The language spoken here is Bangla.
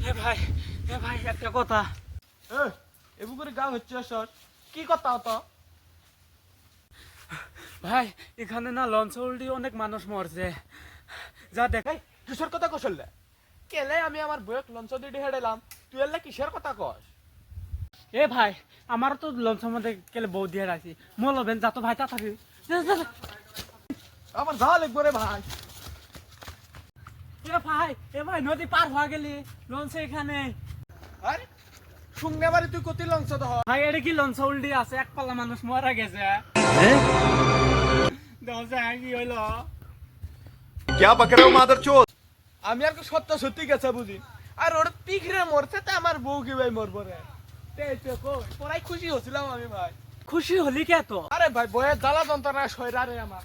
এ ভাই একটা কথা। এবু করে গান হচ্ছে সর কি কথা হতো ভাই এখানে না লঞ্চ উল্টি অনেক মানুষ মরছে, যা দেখাই। কিসের কথা কসলে কেলে আমি আমার বয়ক লঞ্চ দিয়ে হেডেলাম তুই এলে কিসের কথা কস এ ভাই আমারও তো লঞ্চের মধ্যে কেলে বউ দিয়ে রাখছি মলবেন যা তো ভাই তাড়াতাড়ি। আমার যা লাগবে রে ভাই এ ভাই নদী পার হয়ে গেলি লঞ্চে এখানে। আরে শুননে বাড়ি তুই কতি লঞ্চ দহ ভাই এটা কি লঞ্চ উল্টি আছে, এক পাল্লা মানুষ মারা গেছে। দশে কি হইলো? क्या बक रहे हो मादरचोद? আমি আর সত্য সত্যি গেছে বুঝি আর ওর পিঘরে মরছে তা আমার বউ কি ভাই মরবো রে তোরাই খুশি হচ্ছিলাম আমি ভাই খুশি হলি কে তো? আরে ভাই বয়ের জ্বালা যন্ত্রণা সয়রা রে আমার